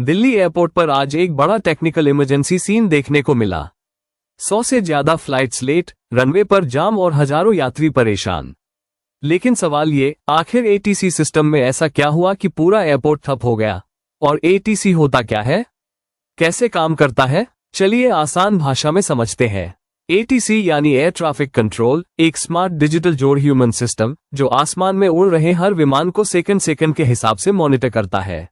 Delhi airport पर आज एक बड़ा टेक्निकल इमरजेंसी सीन देखने को मिला। 100 से ज्यादा फ्लाइट्स लेट, रनवे पर जाम और हजारों यात्री परेशान। लेकिन सवाल ये, आखिर एटीसी सिस्टम में ऐसा क्या हुआ कि पूरा एयरपोर्ट ठप हो गया? और एटीसी होता क्या है, कैसे काम करता है? चलिए आसान भाषा में समझते हैं। एटीसी यानी एयर ट्रैफिक कंट्रोल एक स्मार्ट डिजिटल जोड़ ह्यूमन सिस्टम जो आसमान में उड़ रहे हर विमान को सेकंड सेकंड के हिसाब से मॉनिटर करता है।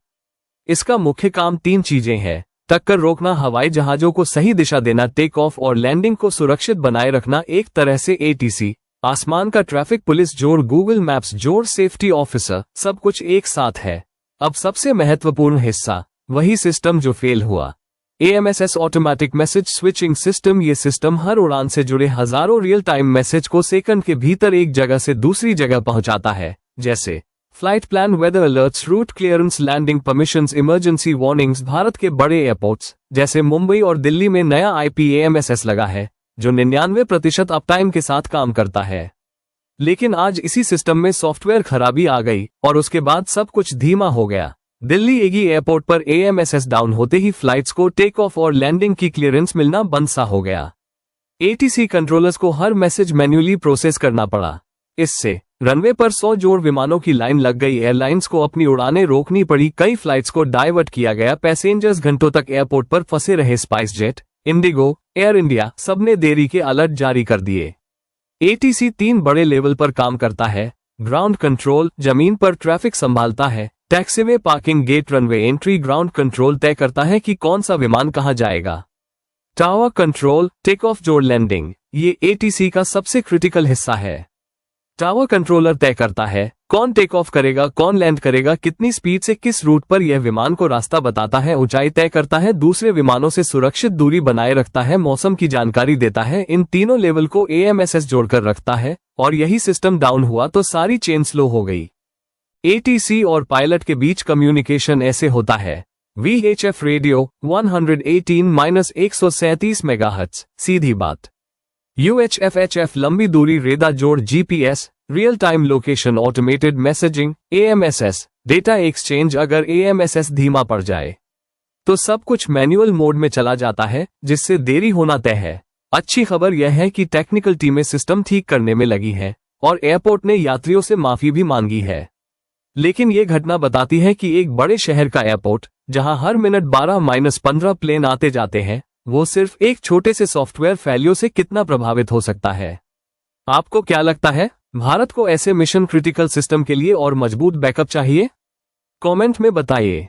इसका मुख्य काम 3 चीजें हैं: टक्कर रोकना, हवाई जहाजों को सही दिशा देना, टेक ऑफ और लैंडिंग को सुरक्षित बनाए रखना। एक तरह से एटीसी आसमान का ट्रैफिक पुलिस जोड़, गूगल मैप्स जोड़, सेफ्टी ऑफिसर, सब कुछ एक साथ है। अब सबसे महत्वपूर्ण हिस्सा, वही सिस्टम जो फेल हुआ, AMSS automatic message switching system. ये सिस्टम हर उड़ान से जुड़े हजारों रियल टाइम मैसेज को सेकंड के भीतर एक जगह से दूसरी जगह पहुंचाता है, जैसे flight plan, weather alerts, route clearance, landing permissions, emergency warnings. Bharat के बड़े एयरपोर्ट्स जैसे मुंबई और दिल्ली में नया IP AMSS लगा है जो 99% अपटाइम के साथ काम करता है। लेकिन आज इसी सिस्टम में सॉफ्टवेयर खराबी आ गई और उसके बाद सब कुछ धीमा हो गया। दिल्ली एगी एयरपोर्ट पर AMSS डाउन होते ही फ्लाइट्स को टेक ऑफ और लैंडिंग की क्लियरेंस मिलना बंद सा हो गया। एटीसी कंट्रोलर्स को हर मैसेज मैन्युअली प्रोसेस करना पड़ा। इससे रनवे पर 100 जोड़ विमानों की लाइन लग गई। एयरलाइंस को अपनी उड़ानें रोकनी पड़ी, कई फ्लाइट्स को डाइवर्ट किया गया। पैसेंजर्स घंटों तक एयरपोर्ट पर फंसे रहे। Spice jet, Indigo, air India सबने देरी के अलर्ट जारी कर दिए। एटीसी 3 बड़े लेवल पर काम करता है। ग्राउंड कंट्रोल जमीन पर ट्रैफिक संभालता है। Taxiway, parking gate, runway entry. Ground control तय करता है कि कौन सा विमान कहां जाएगा। टावर कंट्रोल, टेक ऑफ जोड़, लैंडिंग, ये एटीसी का सबसे क्रिटिकल हिस्सा है। टावर कंट्रोलर तय करता है कौन टेक ऑफ करेगा, कौन लैंड करेगा, कितनी स्पीड से किस रूट पर। यह विमान को रास्ता बताता है। ऊंचाई तय करता है, दूसरे विमानों से सुरक्षित दूरी बनाए रखता है। मौसम की जानकारी देता है। इन तीनों लेवल को AMSS जोड़कर रखता है और यही सिस्टम डाउन हुआ तो सारी चेन स्लो हो गई। एटीसी और पायलट के बीच कम्युनिकेशन ऐसे होता है। VHF रेडियो 118-137 मेगाहर्ट्ज सीधी बात। UHF HF लंबी दूरी रेदार जोड़, GPS real time location, automated messaging, AMSS data exchange. अगर AMSS धीमा पड़ जाए तो सब कुछ मैन्युअल मोड में चला जाता है, जिससे देरी होना तय है। अच्छी खबर यह है कि टेक्निकल टीमें सिस्टम ठीक करने में लगी है और एयरपोर्ट ने यात्रियों से माफी भी मांगी है। लेकिन ये घटना बताती है कि एक बड़े शहर का एयरपोर्ट जहां हर मिनट 12-15 प्लेन आते जाते हैं, वो सिर्फ एक छोटे से सॉफ्टवेयर फेलियर से कितना प्रभावित हो सकता है। आपको क्या लगता है, भारत को ऐसे मिशन क्रिटिकल सिस्टम के लिए और मजबूत बैकअप चाहिए? कमेंट में बताइए।